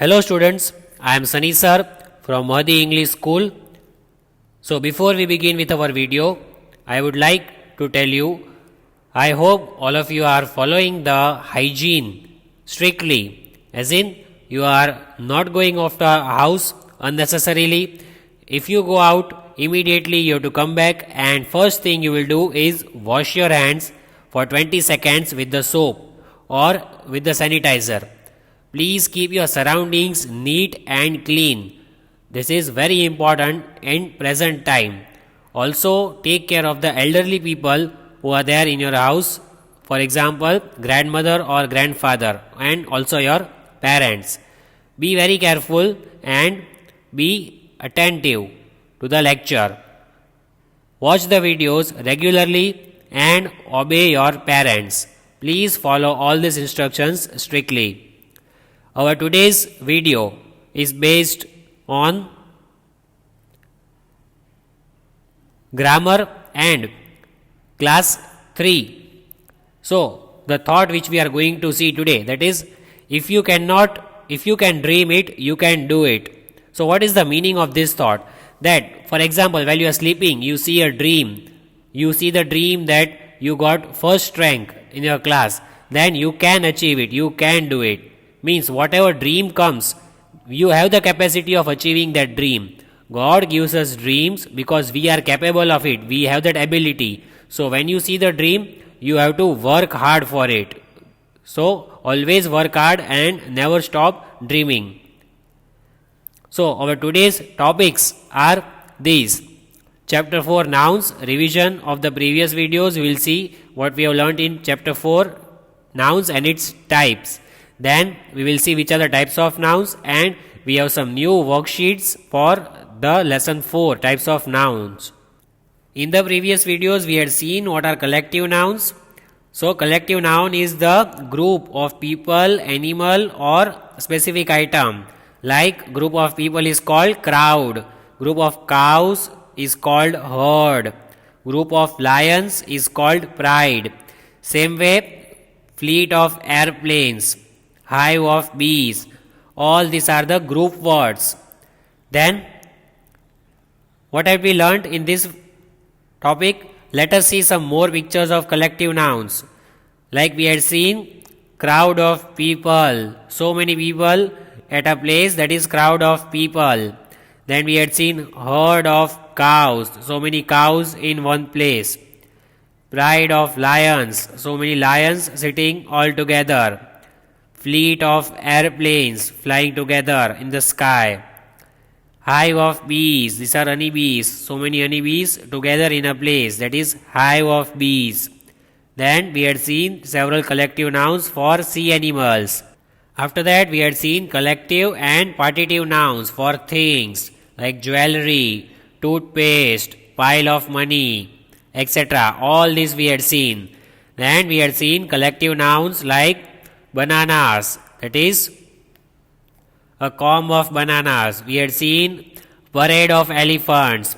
Hello students, I am Sunny sir from Mahdi English School. So before we begin with our video, I would like to tell you, I hope all of you are following the hygiene strictly, as in you are not going off the house unnecessarily. If you go out, immediately you have to come back and first thing you will do is wash your hands for 20 seconds with the soap or with the sanitizer. Please keep your surroundings neat and clean. This is very important in present time. Also, take care of the elderly people who are there in your house. For example, grandmother or grandfather, and also your parents. Be very careful and be attentive to the lecture. Watch the videos regularly and obey your parents. Please follow all these instructions strictly. Our today's video is based on grammar and class 3. So, the thought which we are going to see today, that is, if you can dream it, you can do it. So, what is the meaning of this thought? That, for example, while you are sleeping, you see a dream. You see the dream that you got first rank in your class. Then you can achieve it, you can do it. Means whatever dream comes, you have the capacity of achieving that dream. God gives us dreams because we are capable of it. We have that ability. So when you see the dream, you have to work hard for it. So always work hard and never stop dreaming. So our today's topics are these. Chapter 4 nouns, revision of the previous videos. We will see what we have learned in chapter 4 nouns and its types. Then we will see which are the types of nouns, and we have some new worksheets for the lesson 4 types of nouns. In the previous videos we had seen what are collective nouns. So collective noun is the group of people, animal or specific item. Like group of people is called crowd, group of cows is called herd, group of lions is called pride. Same way, fleet of airplanes, hive of bees, all these are the group words. Then what have we learnt in this topic? Let us see some more pictures of collective nouns. Like we had seen crowd of people, so many people at a place, that is crowd of people. Then we had seen herd of cows, so many cows in one place. Pride of lions, so many lions sitting all together. Fleet of airplanes flying together in the sky. Hive of bees, these are honeybees, so many honeybees together in a place, that is hive of bees. Then we had seen several collective nouns for sea animals. After that we had seen collective and partitive nouns for things like jewelry, toothpaste, pile of money, etc. All this we had seen. Then we had seen collective nouns like bananas, that is a comb of bananas. We had seen parade of elephants.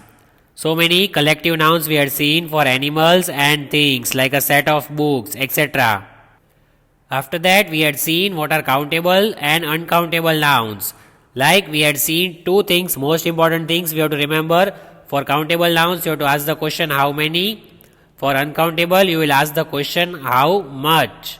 So many collective nouns we had seen for animals and things like a set of books, etc. After that we had seen what are countable and uncountable nouns. Like we had seen two things, most important things we have to remember. For countable nouns you have to ask the question how many. For uncountable you will ask the question how much.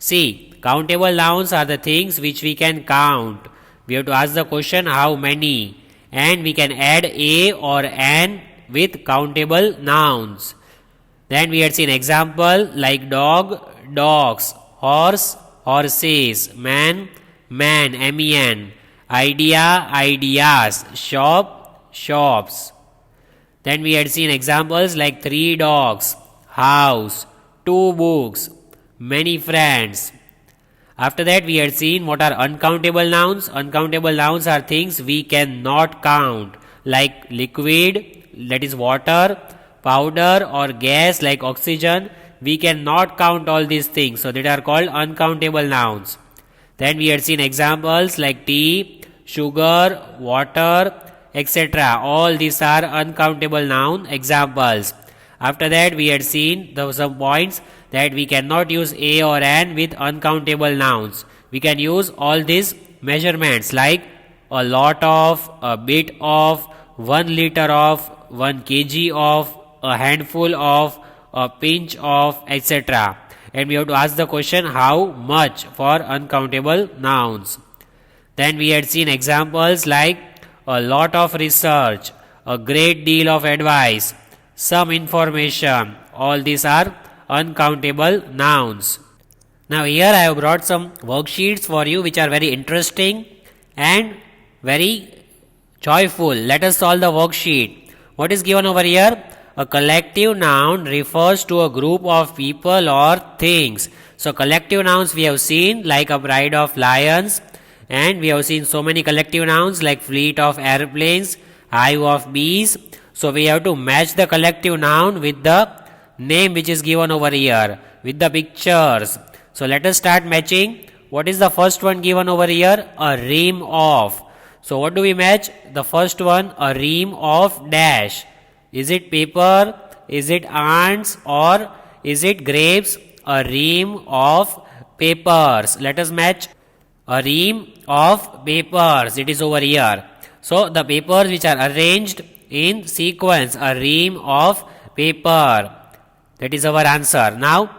See, countable nouns are the things which we can count. We have to ask the question how many, and we can add a or an with countable nouns. Then we had seen example like dog, dogs, horse, horses, man, man, men, idea, ideas, shop, shops. Then we had seen examples like 3 dogs, house, 2 books, many friends. After that we had seen what are uncountable nouns. Uncountable nouns are things we cannot count, like liquid, that is water, powder or gas like oxygen. We cannot count all these things, so that are called uncountable nouns. Then we had seen examples like tea, sugar, water, etc. All these are uncountable noun examples. After that we had seen some points that we cannot use a or an with uncountable nouns. We can use all these measurements like a lot of, a bit of, 1 liter of, 1 kg of, a handful of, a pinch of, etc. And we have to ask the question how much for uncountable nouns. Then we had seen examples like a lot of research, a great deal of advice, some information. All these are uncountable nouns. Now here I have brought some worksheets for you which are very interesting and very joyful. Let us solve the worksheet. What is given over here? A collective noun refers to a group of people or things. So collective nouns we have seen like a pride of lions, and we have seen so many collective nouns like fleet of airplanes, hive of bees. So we have to match the collective noun with the name which is given over here, with the pictures. So let us start matching. What is the first one given over here? A ream of. So what do we match? The first one, a ream of dash. Is it paper? Is it ants? Or is it grapes? A ream of papers. Let us match. A ream of papers. It is over here. So the papers which are arranged in sequence. A ream of paper. That is our answer. Now,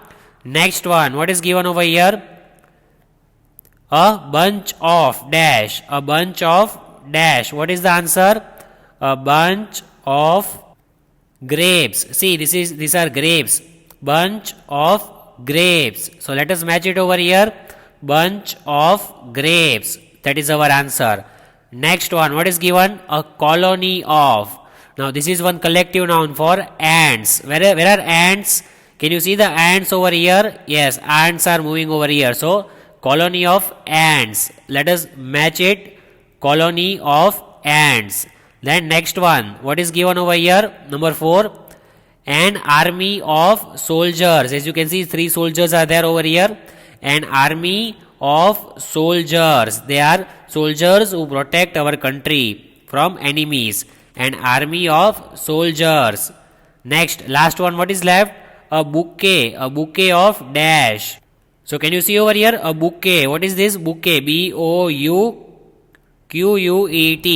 next one. What is given over here? A bunch of dash. A bunch of dash. What is the answer? A bunch of grapes. See, these are grapes. Bunch of grapes. So let us match it over here. Bunch of grapes. That is our answer. Next one. What is given? A colony of. Now this is one collective noun for ants. Where are ants? Can you see the ants over here? Yes, ants are moving over here. So colony of ants. Let us match it. Colony of ants. Then next one. What is given over here? Number 4. An army of soldiers. As you can see, 3 soldiers are there over here. An army of soldiers. They are soldiers who protect our country from enemies. An army of soldiers. Next, last one. What is left? A bouquet. A bouquet of dash. So can you see over here? A bouquet. What is this? Bouquet. B-O-U-Q-U-E-T.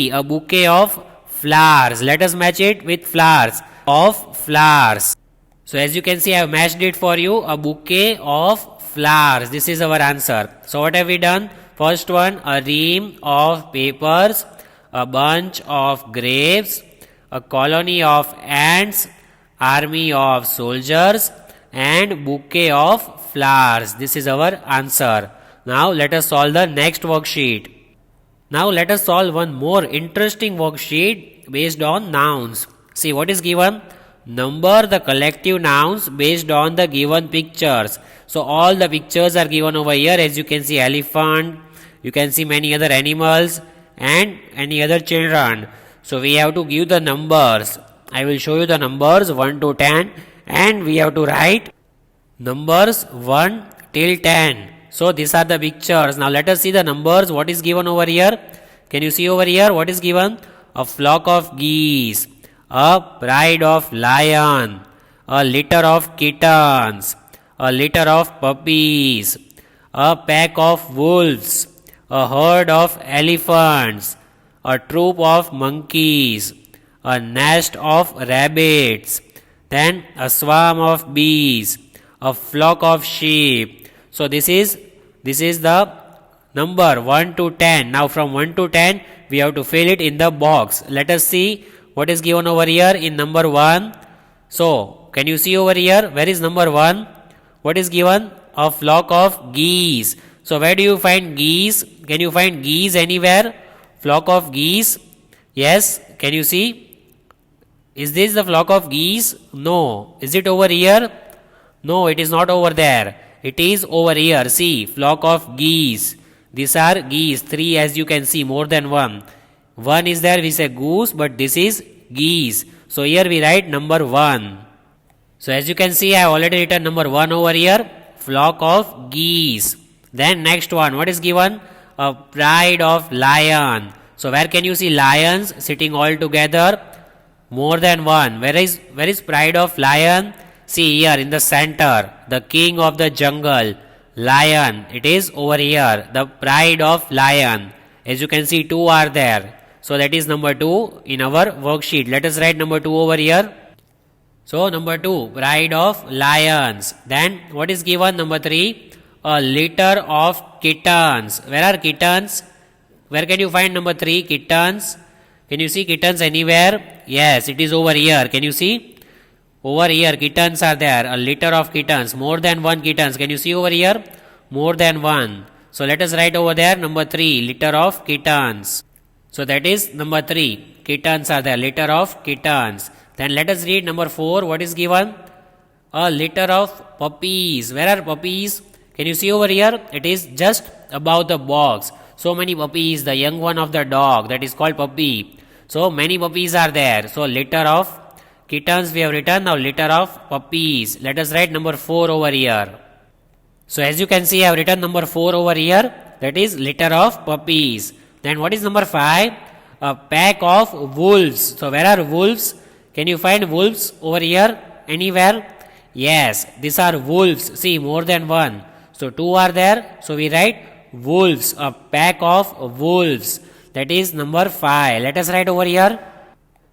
A bouquet of flowers. Let us match it with flowers. Of flowers. So as you can see, I have matched it for you. A bouquet of flowers. This is our answer. So what have we done? First one, a ream of papers, a bunch of grapes, a colony of ants, army of soldiers, and bouquet of flowers. This is our answer. Now let us solve the next worksheet. Now let us solve one more interesting worksheet based on nouns. See what is given? Number the collective nouns based on the given pictures. So all the pictures are given over here. As you can see, elephant, you can see many other animals and any other children. So we have to give the numbers. I will show you the numbers 1 to 10, and we have to write numbers 1 till 10. So these are the pictures. Now let us see the numbers. What is given over here? Can you see over here? What is given? A flock of geese, a pride of lion, a litter of kittens, a litter of puppies, a pack of wolves, a herd of elephants, a troop of monkeys, a nest of rabbits, then a swarm of bees, a flock of sheep. So this is the number 1 to 10. Now from 1 to 10 we have to fill it in the box. Let us see what is given over here in number 1. So can you see over here? Where is number 1? What is given? A flock of geese. So where do you find geese? Can you find geese anywhere? Flock of geese. Yes. Can you see? Is this the flock of geese? No. Is it over here? No, it is not over there. It is over here. See, flock of geese. These are geese. 3 as you can see, more than 1. 1 is there, we say goose, but this is geese. So here we write number 1. So as you can see, I have already written number 1 over here. Flock of geese. Then next one, what is given? A pride of lion. So where can you see lions sitting all together? More than 1. Where is pride of lion? See here in the center, the king of the jungle, lion. It is over here. The pride of lion. As you can see, 2 are there. So that is number 2 in our worksheet. Let us write number 2 over here. So number 2, pride of lions. Then what is given? Number 3, a litter of kittens. Where are kittens? Where can you find number 3? Kittens. Can you see kittens anywhere? Yes, it is over here. Can you see? Over here, kittens are there. A litter of kittens. More than one kittens. Can you see over here? More than one. So let us write over there number 3, litter of kittens. So that is number 3. Kittens are there. Litter of kittens. Then let us read number 4. What is given? A litter of puppies. Where are puppies? Can you see over here? It is just above the box. So many puppies. The young one of the dog. That is called puppy. So many puppies are there. So litter of kittens we have written. Now litter of puppies. Let us write number 4 over here. So as you can see, I have written number 4 over here. That is litter of puppies. Then what is number 5? A pack of wolves. So where are wolves? Can you find wolves over here? Anywhere? Yes, these are wolves. See, more than one. So 2 are there. So we write wolves. A pack of wolves. That is number 5. Let us write over here.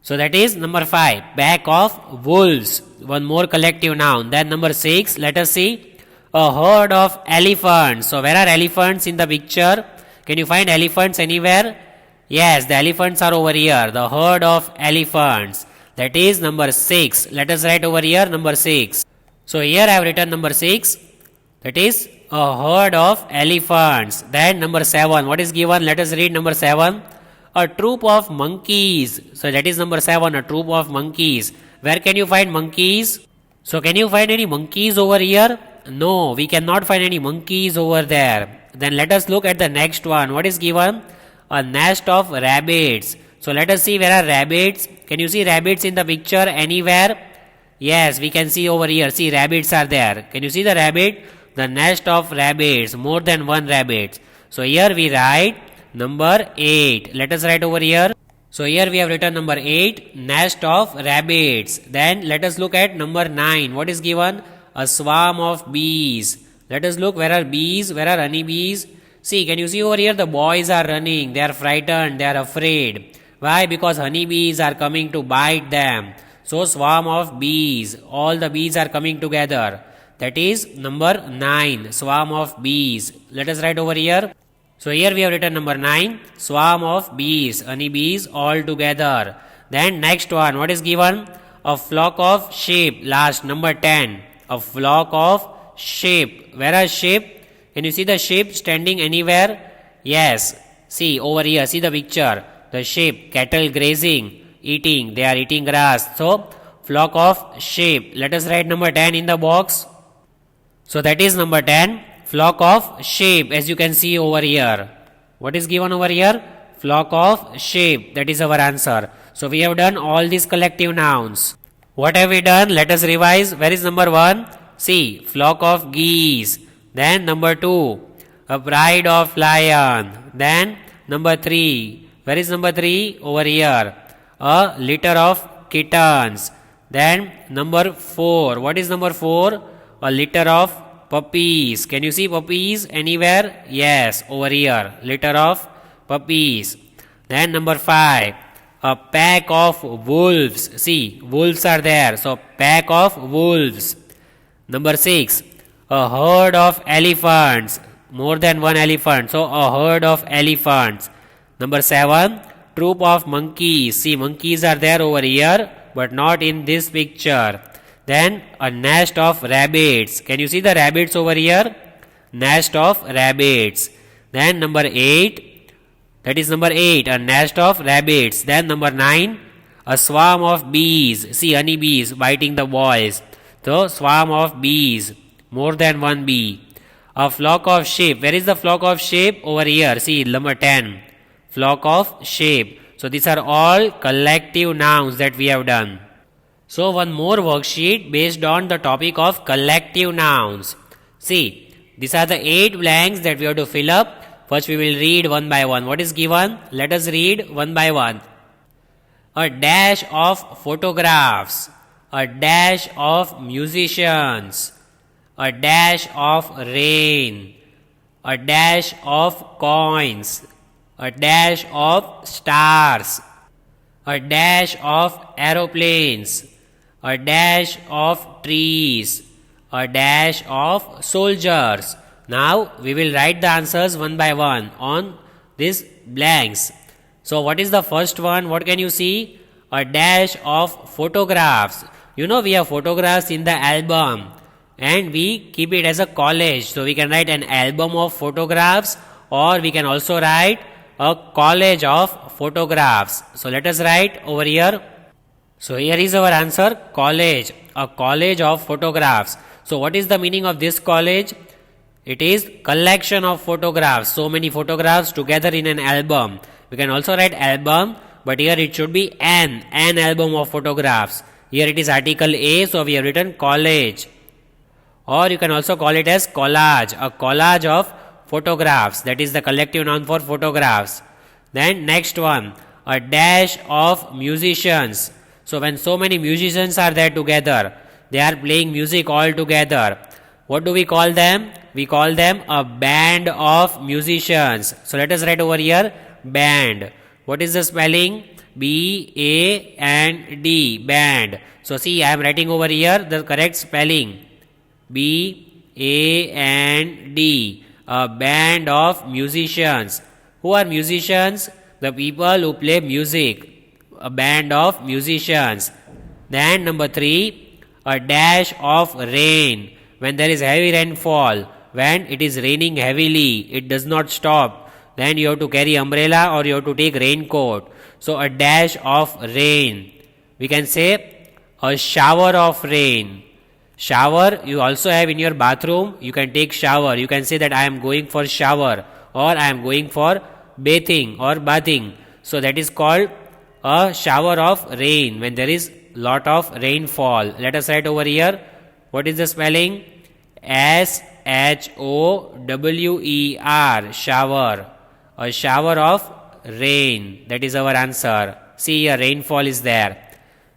So that is number 5. Pack of wolves. One more collective noun. Then number 6. Let us see. A herd of elephants. So where are elephants in the picture? Can you find elephants anywhere? Yes, the elephants are over here. The herd of elephants. That is number 6. Let us write over here number 6. So here I have written number 6. That is a herd of elephants. Then number 7. What is given? Let us read number 7. A troop of monkeys. So that is number 7. A troop of monkeys. Where can you find monkeys? So can you find any monkeys over here? No, we cannot find any monkeys over there. Then let us look at the next one. What is given? A nest of rabbits. So let us see where are rabbits. Can you see rabbits in the picture anywhere? Yes, we can see over here. See, rabbits are there. Can you see the rabbit? The nest of rabbits. More than one rabbit. So here we write number 8. Let us write over here. So here we have written number 8. Nest of rabbits. Then let us look at number 9. What is given? A swarm of bees. Let us look where are bees. Where are honey bees? See, can you see over here? The boys are running. They are frightened. They are afraid. Why? Because honeybees are coming to bite them. So swarm of bees. All the bees are coming together. That is number 9. Swarm of bees. Let us write over here. So here we have written number 9. Swarm of bees. Honeybees all together. Then next one. What is given? A flock of sheep. Last number 10. A flock of sheep. Where are sheep? Can you see the sheep standing anywhere? Yes. See over here. See the picture. The sheep, cattle grazing, eating. They are eating grass. So, flock of sheep. Let us write number 10 in the box. So that is number 10. Flock of sheep, as you can see over here. What is given over here? Flock of sheep. That is our answer. So we have done all these collective nouns. What have we done? Let us revise. Where is number 1? See, flock of geese. Then number 2, a pride of lion. Then number 3. Where is number 3? Over here. A litter of kittens. Then number 4. What is number 4? A litter of puppies. Can you see puppies anywhere? Yes, over here. Litter of puppies. Then number 5. A pack of wolves. See, wolves are there. So pack of wolves. Number 6. A herd of elephants. More than one elephant. So a herd of elephants. Number 7, troop of monkeys. See, monkeys are there over here, but not in this picture. Then a nest of rabbits. Can you see the rabbits over here? Nest of rabbits. Then number 8, that is number 8, a nest of rabbits. Then number 9, a swarm of bees. See, honey bees biting the boys. So swarm of bees. More than one bee. A flock of sheep. Where is the flock of sheep? Over here. See, number 10. Flock of sheep. So these are all collective nouns that we have done. So one more worksheet based on the topic of collective nouns. See, these are the 8 blanks that we have to fill up. First we will read one by one. What is given? Let us read one by one. A dash of photographs. A dash of musicians. a dash of rain, a dash of coins, a dash of stars, a dash of aeroplanes, a dash of trees, a dash of soldiers. Now we will write the answers one by one on these blanks. So what is the first one? What can you see? A dash of photographs. You know, we have photographs in the album and we keep it as a college. So we can write an album of photographs, or we can also write a college of photographs. So let us write over here. So here is our answer, college, a college of photographs. So what is the meaning of this college? It is collection of photographs, so many photographs together in an album. We can also write album, but here it should be an album of photographs. Here it is article A, so we have written college. Or you can also call it as collage, a collage of photographs. That is the collective noun for photographs. Then next one, a dash of musicians. So when so many musicians are there together, they are playing music all together. What do we call them? We call them a band of musicians. So let us write over here, band. What is the spelling? B-A-N-D, band. So see, I am writing over here the correct spelling. B-A-N-D, a band of musicians. Who are musicians? The people who play music. A band of musicians. Then number 3, a dash of rain. When there is heavy rainfall, when it is raining heavily, it does not stop, then you have to carry umbrella or you have to take raincoat. So a dash of rain. We can say a shower of rain. Shower you also have in your bathroom. You can take shower. You can say that I am going for shower, or I am going for bathing or bathing. So that is called a shower of rain when there is lot of rainfall. Let us write over here. What is the spelling? S-H-O-W-E-R, shower. A shower of rain. That is our answer. See here, rainfall is there.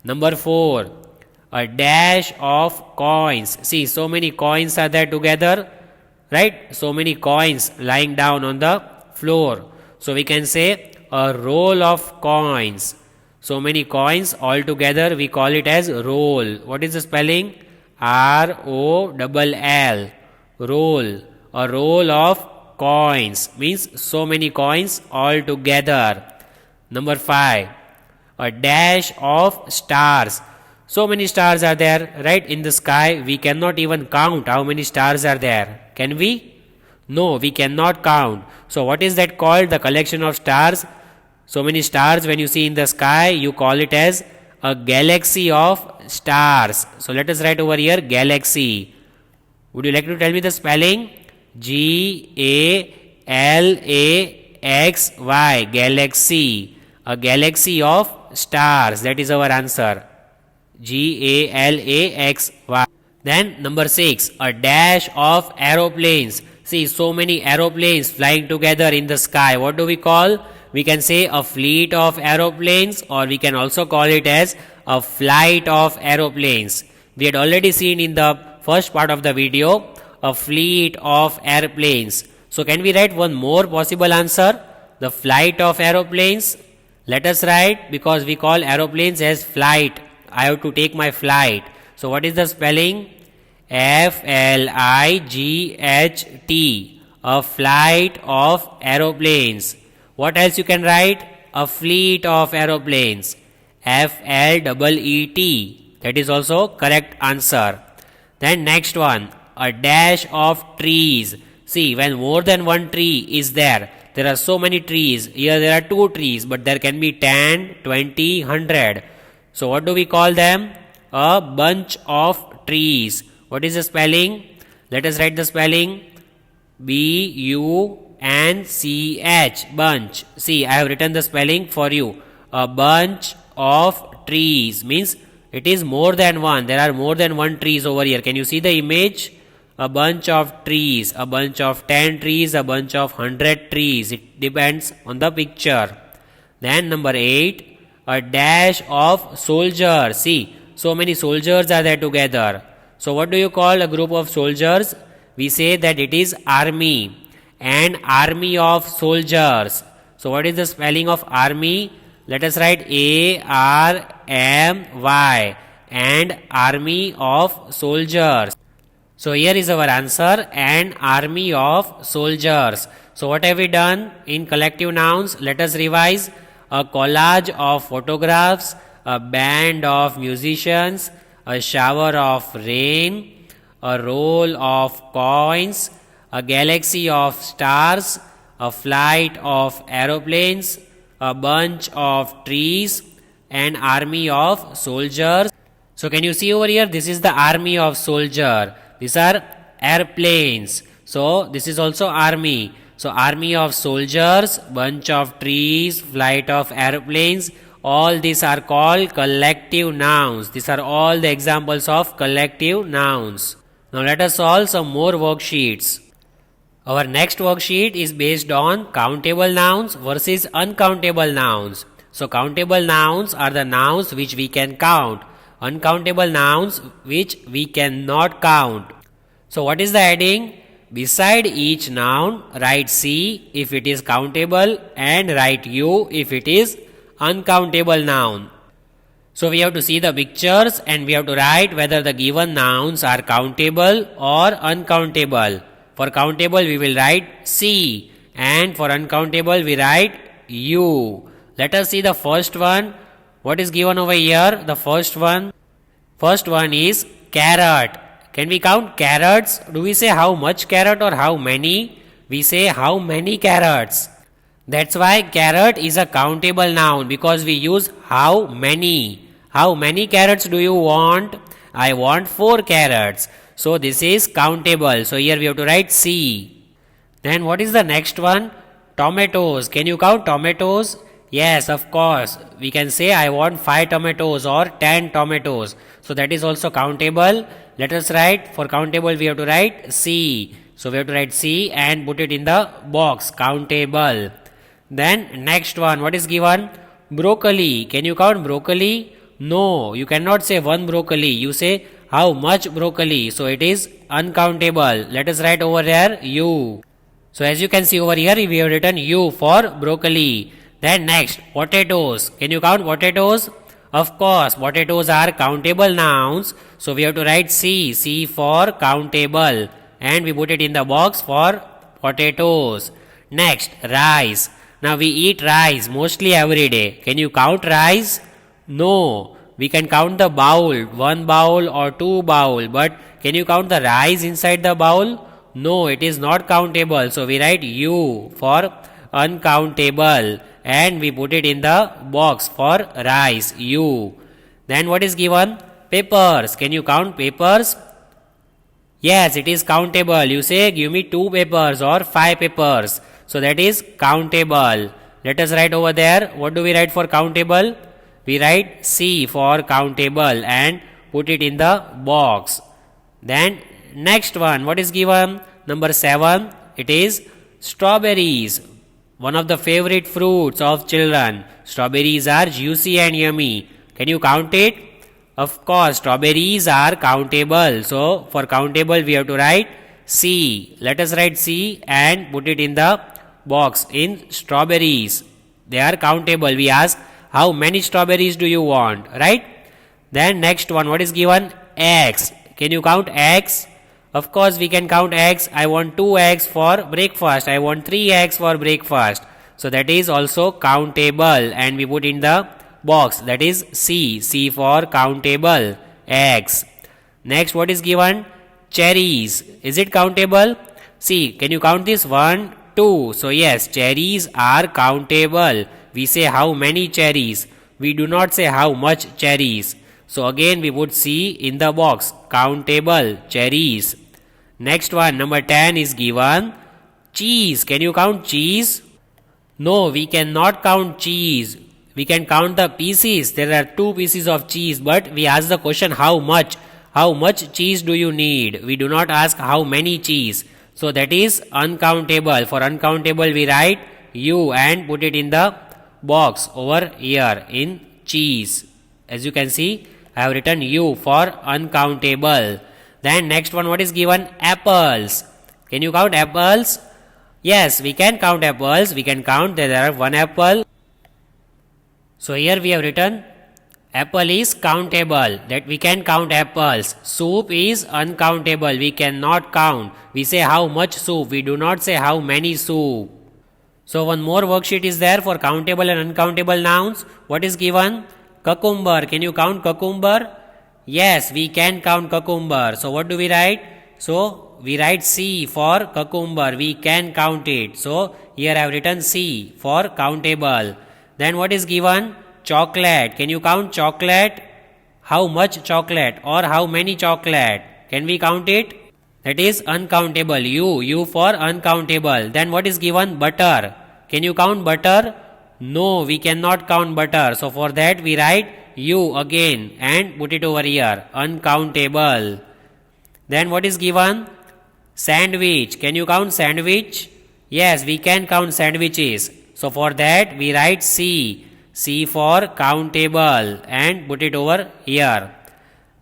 Number 4, a dash of coins. See, so many coins are there together, right? So many coins lying down on the floor. So we can say a roll of coins. So many coins all together, we call it as roll. What is the spelling? R-O-L-L, roll. A roll of coins means so many coins all together. Number 5, a dash of stars. So many stars are there, right, in the sky. We cannot even count how many stars are there. Can we? No, we cannot count. So what is that called? The collection of stars. So many stars when you see in the sky, you call it as a galaxy of stars. So let us write over here, galaxy. Would you like to tell me the spelling? G-A-L-A-X-Y, galaxy. A galaxy of stars. That is our answer. G-A-L-A-X-Y. Then number 6, a dash of aeroplanes. See, so many aeroplanes flying together in the sky. What do we call? We can say a fleet of aeroplanes, or we can also call it as a flight of aeroplanes. We had already seen in the first part of the video a fleet of airplanes. So can we write one more possible answer? The flight of aeroplanes. Let us write, because we call aeroplanes as flight. I have to take my flight. So what is the spelling? F-L-I-G-H-T, a flight of aeroplanes. What else you can write? A fleet of aeroplanes. F-L-E-E-T. That is also correct answer. Then next one, a dash of trees. See, when more than one tree is there are so many trees. Here there are 2 trees, but there can be 10, 20, 100. So what do we call them? A bunch of trees. What is the spelling? Let us write the spelling. B-U-N-C-H, bunch. See, I have written the spelling for you. A bunch of trees means it is more than one. There are more than one trees over here. Can you see the image? A bunch of trees, a bunch of 10 trees, a bunch of 100 trees. It depends on the picture. Then number 8, a dash of soldiers. See, so many soldiers are there together. So what do you call a group of soldiers? We say that it is army. An army of soldiers. So what is the spelling of army? Let us write ARMY, and army of soldiers. So here is our answer, an army of soldiers. So what have we done in collective nouns? Let us revise. A collage of photographs, a band of musicians, a shower of rain, a roll of coins, a galaxy of stars, a flight of aeroplanes, a bunch of trees, an army of soldiers. So can you see over here? This is the army of soldier. These are airplanes. So this is also army. So army of soldiers, bunch of trees, flight of airplanes, all these are called collective nouns. These are all the examples of collective nouns. Now let us solve some more worksheets. Our next worksheet is based on countable nouns versus uncountable nouns. So countable nouns are the nouns which we can count. Uncountable nouns which we cannot count. So what is the heading? Beside each noun, write C if it is countable and write U if it is uncountable noun. So we have to see the pictures and we have to write whether the given nouns are countable or uncountable. For countable we will write C, and for uncountable we write U. Let us see the first one. What is given over here? The first one is carrot. Can we count carrots? Do we say how much carrot or how many? We say how many carrots. That's why carrot is a countable noun, because we use how many. How many carrots do you want? I want 4 carrots. So this is countable. So here we have to write C. Then what is the next one? Tomatoes. Can you count tomatoes? Yes, of course. We can say I want 5 tomatoes or 10 tomatoes. So that is also countable. Let us write, for countable we have to write C. So we have to write C and put it in the box, countable. Then next one, what is given? Broccoli. Can you count broccoli? No, you cannot say 1 broccoli. You say how much broccoli. So it is uncountable. Let us write over there U. So as you can see over here, we have written U for broccoli. Then next, potatoes. Can you count potatoes? Of course, potatoes are countable nouns. So we have to write C. C for countable. And we put it in the box for potatoes. Next, rice. Now we eat rice mostly every day. Can you count rice? No. We can count the bowl, 1 bowl or 2 bowl. But can you count the rice inside the bowl? No, it is not countable. So we write U for uncountable. And we put it in the box for rice, U. Then what is given? Peppers. Can you count peppers? Yes, it is countable. You say give me 2 peppers or 5 peppers. So that is countable. Let us write over there. What do we write for countable? We write C for countable and put it in the box. Then next one, what is given? Number 7, it is strawberries. One of the favorite fruits of children. Strawberries are juicy and yummy. Can you count it? Of course, strawberries are countable. So for countable we have to write C. Let us write C and put it in the box in strawberries. They are countable. We ask how many strawberries do you want, right? Then next one, what is given? Eggs. Can you count eggs? Of course we can count eggs. I want 2 eggs for breakfast. I want 3 eggs for breakfast. So that is also countable and we put in the box, that is C. C for countable, eggs. Next, what is given? Cherries. Is it countable? See, can you count this? 1, 2. So yes, cherries are countable. We say how many cherries. We do not say how much cherries. So again we put C in the box, countable, cherries. Next one, number 10 is given cheese. Can you count cheese? No, we cannot count cheese. We can count the pieces. There are 2 pieces of cheese, but we ask the question how much. How much cheese do you need? We do not ask how many cheese. So that is uncountable. For uncountable we write U and put it in the box over here in cheese. As you can see, I have written U for uncountable. Then next one, what is given? Apples. Can you count apples? Yes, we can count apples. We can count that there are one apple. So here we have written apple is countable, that we can count apples. Soup is uncountable, we cannot count. We say how much soup, we do not say how many soup. So one more worksheet is there for countable and uncountable nouns. What is given? Cucumber. Can you count cucumber? Yes, we can count cucumber. So what do we write? So we write C for cucumber, we can count it. So here I have written C for countable. Then what is given? Chocolate. Can you count chocolate? How much chocolate or how many chocolate? Can we count it? That is uncountable. U for uncountable. Then what is given? Butter. Can you count butter? No, we cannot count butter. So for that we write U again and put it over here. Uncountable. Then what is given? Sandwich. Can you count sandwich? Yes, we can count sandwiches. So for that we write C. C for countable and put it over here.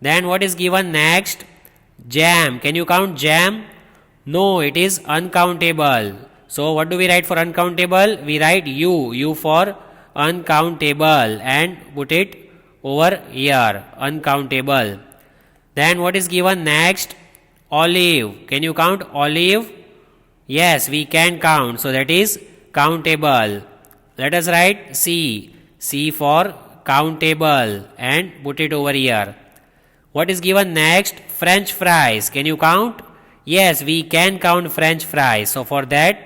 Then what is given next? Jam. Can you count jam? No, it is uncountable. So what do we write for uncountable? We write U for uncountable and put it over here. Uncountable. Then what is given next? Olive. Can you count olive? Yes, we can count. So that is countable. Let us write C. C for countable and put it over here. What is given next? French fries. Can you count? Yes, we can count French fries. So for that,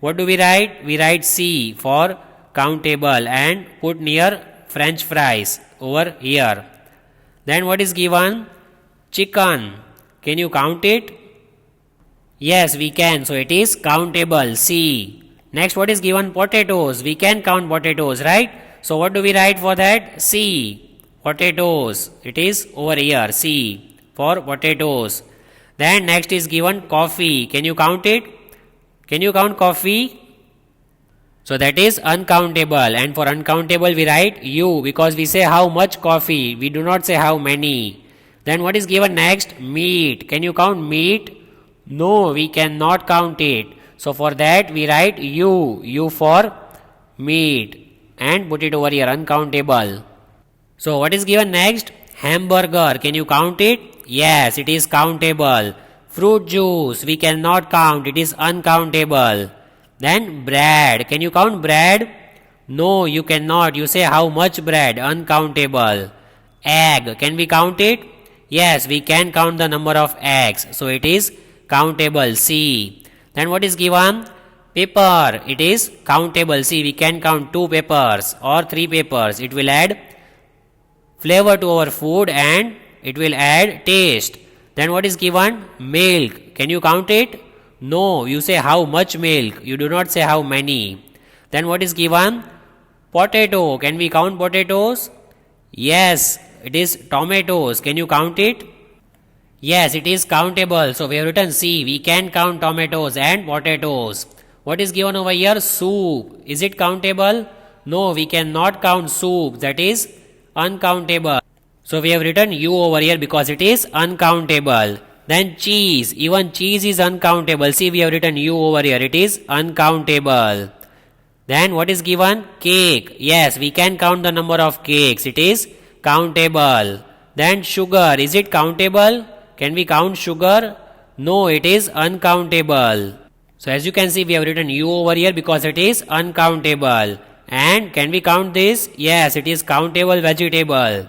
what do we write? We write C for countable and put near French fries over here. Then what is given? Chicken. Can you count it? Yes, we can. So it is countable. C. Next, what is given? Potatoes. We can count potatoes, right? So what do we write for that? C. Potatoes. It is over here. C for potatoes. Then next is given coffee. Can you count it? Can you count coffee? So that is uncountable. And for uncountable we write U because we say how much coffee. We do not say how many. Then what is given next? Meat. Can you count meat? No, we cannot count it. So for that we write U for meat and put it over here, uncountable. So what is given next? Hamburger. Can you count it? Yes, it is countable. Fruit juice. We cannot count. It is uncountable. Then bread. Can you count bread? No, you cannot. You say how much bread? Uncountable. Egg. Can we count it? Yes, we can count the number of eggs. So it is countable. C. Then what is given? Pepper. It is countable. See, we can count 2 peppers or 3 peppers. It will add flavor to our food and it will add taste. Then what is given? Milk. Can you count it? No, you say how much milk. You do not say how many. Then what is given? Potato. Can we count potatoes? Yes, it is tomatoes. Can you count it? Yes, it is countable. So we have written C. We can count tomatoes and potatoes. What is given over here? Soup. Is it countable? No, we cannot count soup. That is uncountable. So we have written U over here because it is uncountable. Then cheese. Even cheese is uncountable. See, we have written U over here. It is uncountable. Then what is given? Cake. Yes, we can count the number of cakes. It is countable. Then sugar. Is it countable? Can we count sugar? No, it is uncountable. So as you can see, we have written U over here because it is uncountable. And can we count this? Yes, it is countable vegetable.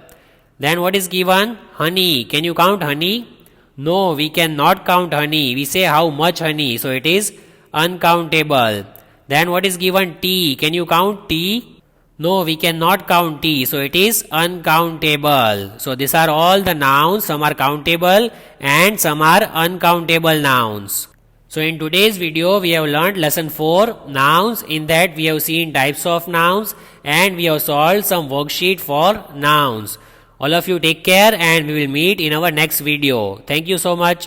Then what is given? Honey. Can you count honey? No, we cannot count honey. We say how much honey. So it is uncountable. Then what is given? Tea. Can you count tea? No, we cannot count tea. So it is uncountable. So these are all the nouns. Some are countable and some are uncountable nouns. So in today's video, we have learned lesson 4 nouns. In that we have seen types of nouns and we have solved some worksheet for nouns. All of you take care and we will meet in our next video. Thank you so much.